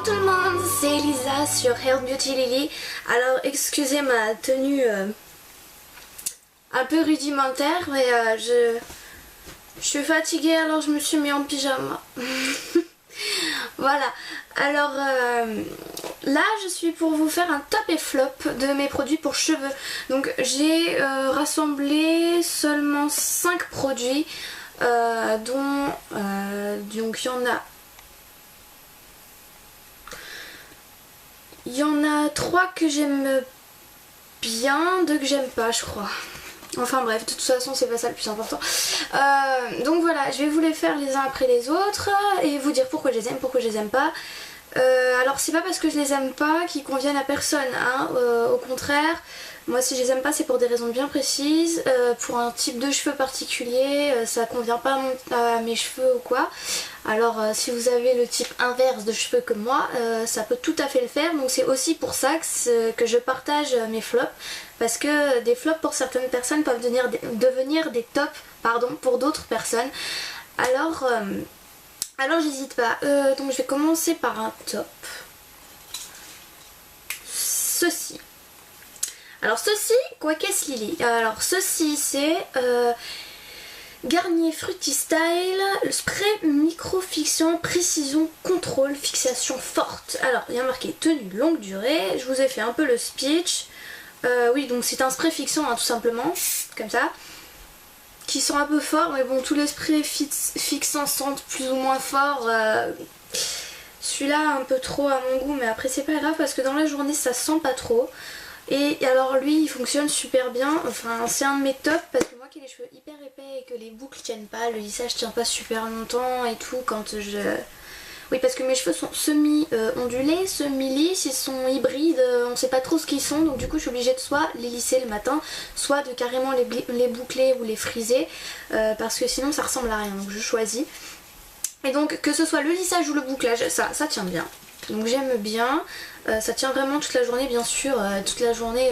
Bonjour tout le monde, c'est Elisa sur Health Beauty Lily. Alors excusez ma tenue un peu rudimentaire, mais je suis fatiguée alors je me suis mis en pyjama. Voilà, alors là je suis pour vous faire un top et flop de mes produits pour cheveux. Donc j'ai rassemblé seulement 5 produits dont donc il y en a 3 que j'aime bien, 2 que j'aime pas je crois. Enfin bref, de toute façon c'est pas ça le plus important. Donc voilà, je vais vous les faire les uns après les autres et vous dire pourquoi je les aime, pourquoi je les aime pas. Alors c'est pas parce que je les aime pas qu'ils conviennent à personne, hein. Au contraire, moi si je les aime pas c'est pour des raisons bien précises, pour un type de cheveux particulier, ça convient pas à mes cheveux ou quoi. Alors si vous avez le type inverse de cheveux comme moi, ça peut tout à fait le faire, donc c'est aussi pour ça que je partage mes flops, parce que des flops pour certaines personnes peuvent devenir des tops pour d'autres personnes. Alors j'hésite pas, donc je vais commencer par un top. Ceci. Alors ceci, quoi qu'est-ce Lily? Alors ceci c'est Garnier Fruity Style, le spray micro-fixant, précision, contrôle, fixation forte. Alors il y a marqué tenue longue durée, je vous ai fait un peu le speech. Oui, donc c'est un spray fixant hein, tout simplement, comme ça, qui sent un peu fort, mais bon tous les sprays fixants sentent plus ou moins fort. Celui-là un peu trop à mon goût, mais après c'est pas grave parce que dans la journée ça sent pas trop. Et alors lui il fonctionne super bien, enfin c'est un de mes tops parce que moi qui ai les cheveux hyper épais et que les boucles tiennent pas, le lissage tient pas super longtemps et tout quand je... Oui parce que mes cheveux sont semi-ondulés, semi-lisses, ils sont hybrides, on sait pas trop ce qu'ils sont, donc du coup je suis obligée de soit les lisser le matin, soit de carrément les boucler ou les friser, parce que sinon ça ressemble à rien, donc je choisis. Et donc que ce soit le lissage ou le bouclage, ça tient bien. Donc j'aime bien, ça tient vraiment toute la journée bien sûr, toute la journée,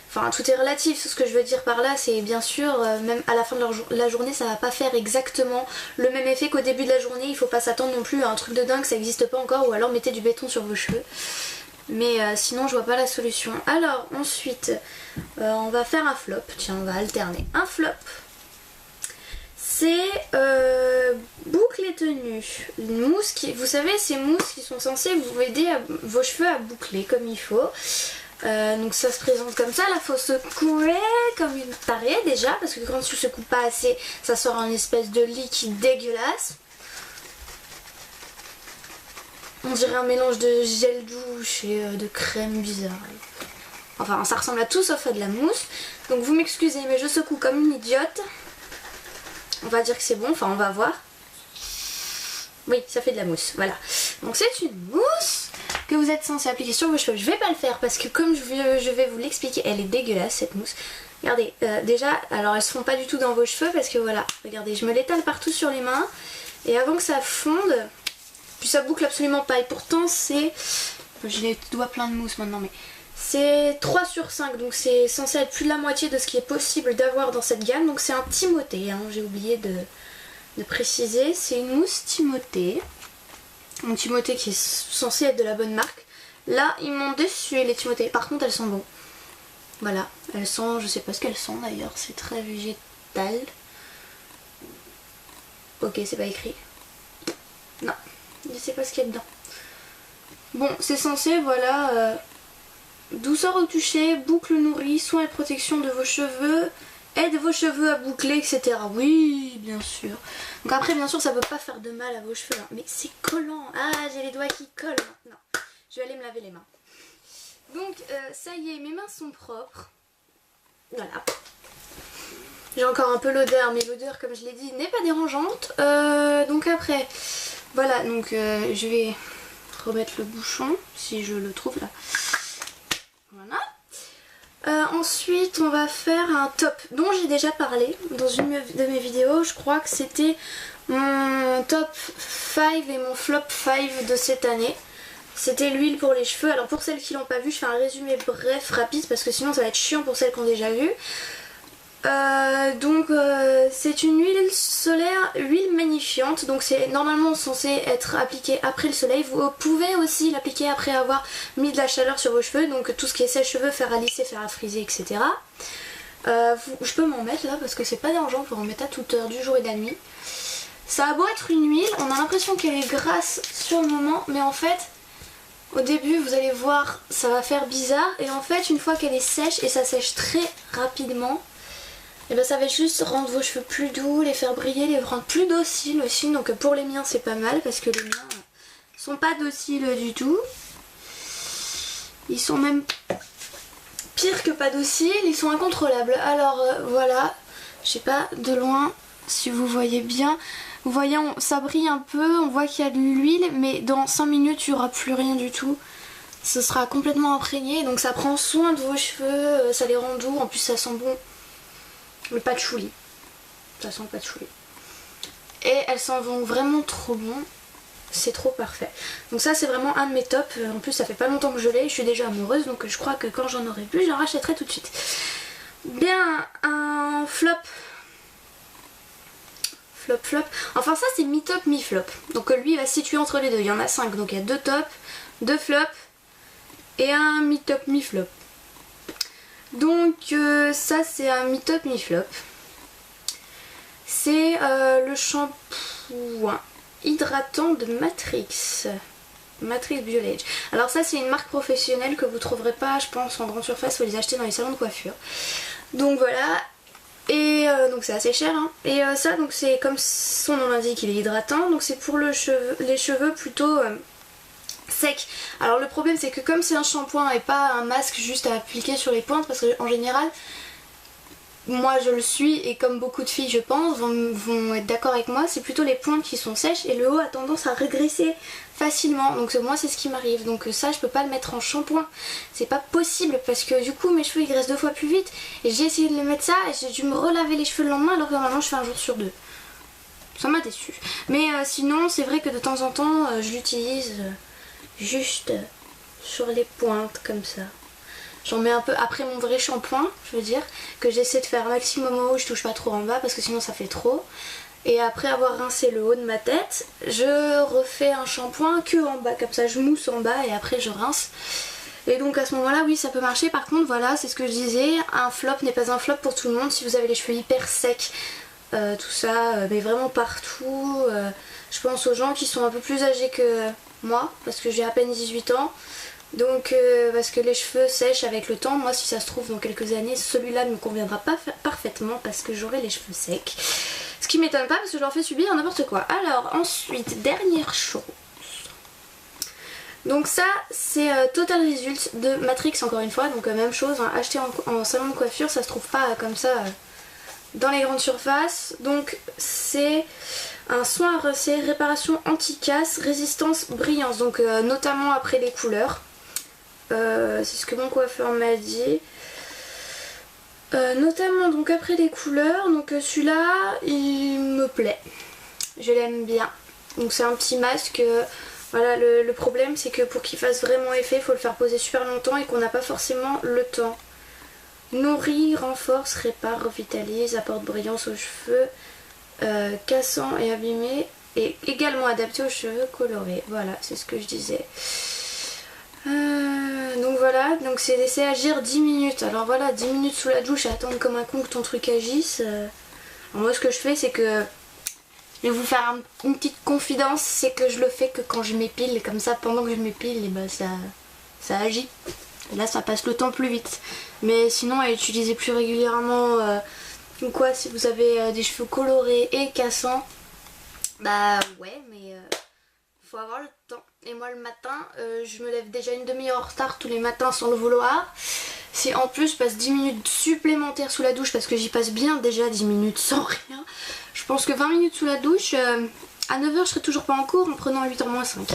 enfin tout est relatif, ce que je veux dire par là c'est bien sûr, même à la fin de la journée ça va pas faire exactement le même effet qu'au début de la journée, il faut pas s'attendre non plus à un truc de dingue, ça n'existe pas encore, ou alors mettez du béton sur vos cheveux. Mais sinon je vois pas la solution. Alors ensuite, on va faire un flop, tiens on va alterner. Un flop, c'est boucle et tenue. Une mousse qui, vous savez ces mousses qui sont censées vous aider vos cheveux à boucler comme il faut. Donc ça se présente comme ça, là faut secouer comme une tarée déjà, parce que quand tu secoues pas assez ça sort un espèce de liquide dégueulasse. On dirait un mélange de gel douche et de crème bizarre. Enfin ça ressemble à tout sauf à de la mousse. Donc vous m'excusez mais je secoue comme une idiote. On va dire que c'est bon, enfin on va voir. Oui, ça fait de la mousse, voilà. Donc c'est une mousse que vous êtes censé appliquer sur vos cheveux. Je vais pas le faire parce que comme je vais vous l'expliquer, elle est dégueulasse cette mousse. Regardez, déjà, alors elles se font pas du tout dans vos cheveux parce que voilà, regardez, je me l'étale partout sur les mains. Et avant que ça fonde, puis ça boucle absolument pas. Et pourtant c'est... J'ai les doigts pleins de mousse maintenant, mais... C'est 3 sur 5, donc c'est censé être plus de la moitié de ce qui est possible d'avoir dans cette gamme. Donc c'est un Timothée, hein, j'ai oublié de préciser. C'est une mousse Timothée. Un Timothée qui est censé être de la bonne marque. Là, ils m'ont déçu les Timothées. Par contre, elles sont bonnes. Voilà, elles sont, je sais pas ce qu'elles sont d'ailleurs, c'est très végétal. Ok, c'est pas écrit. Non, je sais pas ce qu'il y a dedans. Bon, c'est censé, voilà... douceur au toucher, boucle nourrie, soin et protection de vos cheveux, aide vos cheveux à boucler, etc. Oui, bien sûr. Donc après, bien sûr, ça peut pas faire de mal à vos cheveux. Hein. Mais c'est collant. Ah, j'ai les doigts qui collent maintenant. Je vais aller me laver les mains. Donc, ça y est, mes mains sont propres. Voilà. J'ai encore un peu l'odeur, mais l'odeur, comme je l'ai dit, n'est pas dérangeante. Donc après, voilà. Donc, je vais remettre le bouchon, si je le trouve là. Voilà. Ensuite on va faire un top dont j'ai déjà parlé dans une de mes vidéos. Je crois que c'était mon top 5 et mon flop 5 de cette année. C'était l'huile pour les cheveux. Alors pour celles qui l'ont pas vu, je fais un résumé bref, rapide, parce que sinon ça va être chiant pour celles qui ont déjà vu. C'est une huile solaire, huile magnifiante, donc c'est normalement censé être appliqué après le soleil. Vous pouvez aussi l'appliquer après avoir mis de la chaleur sur vos cheveux, donc tout ce qui est sèche-cheveux, fer à lisser, fer à friser, etc. Je peux m'en mettre là parce que c'est pas dérangeant, pour en mettre à toute heure du jour et de la nuit. Ça a beau être une huile, on a l'impression qu'elle est grasse sur le moment, mais en fait au début vous allez voir ça va faire bizarre, et en fait une fois qu'elle est sèche, et ça sèche très rapidement, et ben ça va juste rendre vos cheveux plus doux, les faire briller, les rendre plus dociles aussi. Donc pour les miens c'est pas mal parce que les miens sont pas dociles du tout. Ils sont même pire que pas dociles, ils sont incontrôlables. Alors voilà, je sais pas de loin si vous voyez bien. Vous voyez, ça brille un peu, on voit qu'il y a de l'huile, mais dans 5 minutes il n'y aura plus rien du tout. Ce sera complètement imprégné, donc ça prend soin de vos cheveux, ça les rend doux, en plus ça sent bon. Le patchouli, ça sent le patchouli. Et elles s'en vont vraiment trop bon, c'est trop parfait. Donc ça c'est vraiment un de mes tops, en plus ça fait pas longtemps que je l'ai, je suis déjà amoureuse, donc je crois que quand j'en aurai plus, j'en rachèterai tout de suite. Bien, un flop. Flop. Enfin ça c'est mi-top, mi-flop. Donc lui il va se situer entre les deux, il y en a 5, donc il y a 2 tops, 2 flops et un mi-top, mi-flop. Donc ça c'est un mi-top, mi-flop. C'est le shampoing hydratant de Matrix Biolage. Alors ça c'est une marque professionnelle que vous trouverez pas je pense en grande surface, faut les acheter dans les salons de coiffure. Donc voilà. Et donc c'est assez cher hein. Et ça donc c'est comme son nom l'indique, il est hydratant, donc c'est pour les cheveux plutôt sec. Alors le problème c'est que comme c'est un shampoing et pas un masque juste à appliquer sur les pointes, parce qu'en général moi je le suis et comme beaucoup de filles je pense vont être d'accord avec moi, c'est plutôt les pointes qui sont sèches et le haut a tendance à régresser facilement, donc moi c'est ce qui m'arrive. Donc ça je peux pas le mettre en shampoing, c'est pas possible parce que du coup mes cheveux ils graissent 2 fois plus vite, et j'ai essayé de le mettre ça et j'ai dû me relaver les cheveux le lendemain alors que normalement je fais un jour sur 2. Ça m'a déçu. Mais sinon c'est vrai que de temps en temps je l'utilise juste sur les pointes comme ça. J'en mets un peu après mon vrai shampoing, je veux dire, que j'essaie de faire un maximum en haut, je touche pas trop en bas parce que sinon ça fait trop. Et après avoir rincé le haut de ma tête, je refais un shampoing que en bas, comme ça je mousse en bas et après je rince. Et donc à ce moment là oui ça peut marcher. Par contre voilà, c'est ce que je disais, un flop n'est pas un flop pour tout le monde. Si vous avez les cheveux hyper secs, tout ça, mais vraiment partout, je pense aux gens qui sont un peu plus âgés que moi, parce que j'ai à peine 18 ans. Donc parce que les cheveux sèchent avec le temps, moi si ça se trouve dans quelques années celui-là ne me conviendra pas parfaitement parce que j'aurai les cheveux secs. Ce qui m'étonne pas parce que j'en fais subir n'importe quoi. Alors ensuite, dernière chose. Donc ça c'est Total Result de Matrix encore une fois, donc même chose, hein, acheté en salon de coiffure, ça se trouve pas comme ça dans les grandes surfaces. Donc c'est un soin à rincer, réparation anti-casse, résistance, brillance, donc notamment après les couleurs. C'est ce que mon coiffeur m'a dit. Notamment donc après les couleurs, donc celui-là il me plaît, je l'aime bien. Donc c'est un petit masque, voilà le problème c'est que pour qu'il fasse vraiment effet il faut le faire poser super longtemps et qu'on n'a pas forcément le temps. Nourrit, renforce, répare, revitalise, apporte brillance aux cheveux cassants et abîmés, et également adapté aux cheveux colorés. Voilà, c'est ce que je disais. Donc voilà, donc c'est laisser agir 10 minutes. Alors voilà, 10 minutes sous la douche à attendre comme un con que ton truc agisse. Alors moi ce que je fais c'est que je vais vous faire une petite confidence, c'est que je le fais que quand je m'épile, comme ça pendant que je m'épile, et ben ça agit. Et là ça passe le temps plus vite. Mais sinon à utiliser plus régulièrement ou quoi, si vous avez des cheveux colorés et cassants, bah ouais, mais faut avoir le temps. Et moi le matin, je me lève déjà une demi-heure en retard tous les matins sans le vouloir. Si en plus je passe 10 minutes supplémentaires sous la douche, parce que j'y passe bien déjà 10 minutes sans rien, je pense que 20 minutes sous la douche, à 9h je serai toujours pas en cours en prenant 8h moins 5.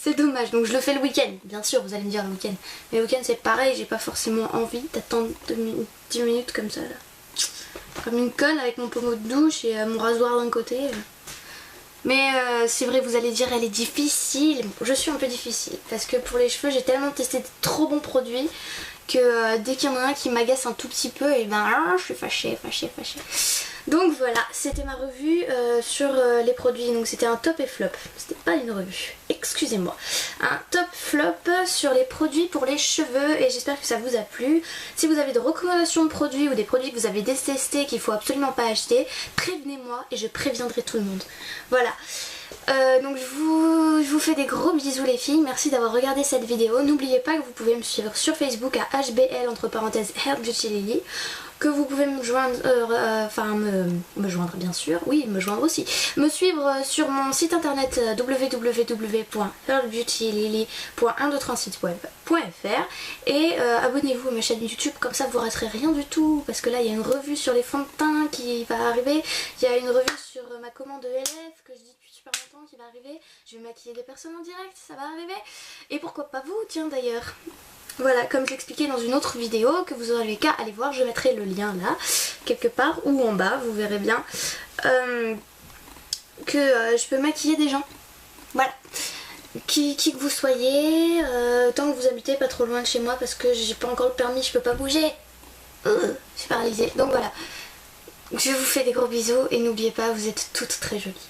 C'est dommage, donc je le fais le week-end, bien sûr vous allez me dire le week-end. Mais le week-end c'est pareil, j'ai pas forcément envie d'attendre 10 minutes comme ça là. Comme une conne avec mon pommeau de douche et mon rasoir d'un côté. Mais c'est vrai, vous allez dire elle est difficile. Je suis un peu difficile parce que pour les cheveux j'ai tellement testé de trop bons produits que dès qu'il y en a un qui m'agace un tout petit peu, et ben je suis fâchée. Donc voilà, c'était ma revue sur les produits. Donc c'était un top et flop, c'était pas une revue, excusez-moi. Un top flop sur les produits pour les cheveux, et j'espère que ça vous a plu. Si vous avez des recommandations de produits ou des produits que vous avez détestés qu'il faut absolument pas acheter, prévenez-moi et je préviendrai tout le monde. Voilà. Donc je vous fais des gros bisous les filles, merci d'avoir regardé cette vidéo. N'oubliez pas que vous pouvez me suivre sur Facebook à HBL entre parenthèses Hair Beauty Lily, que vous pouvez me joindre, me joindre bien sûr, oui me joindre aussi, me suivre sur mon site internet www.hairbeautylily.123siteweb.fr et abonnez-vous à ma chaîne YouTube, comme ça vous raterez rien du tout, parce que là il y a une revue sur les fonds de teint qui va arriver, il y a une revue sur ma commande ELF que je dis depuis super longtemps qui va arriver, je vais maquiller des personnes en direct, ça va arriver, et pourquoi pas vous, tiens d'ailleurs. Voilà, comme j'expliquais dans une autre vidéo que vous aurez qu'à aller voir, je mettrai le lien là, quelque part, ou en bas, vous verrez bien, que je peux maquiller des gens. Voilà. Qui que vous soyez, tant que vous habitez pas trop loin de chez moi, parce que j'ai pas encore le permis, je peux pas bouger. Je suis paralysée. Donc voilà. Je vous fais des gros bisous et n'oubliez pas, vous êtes toutes très jolies.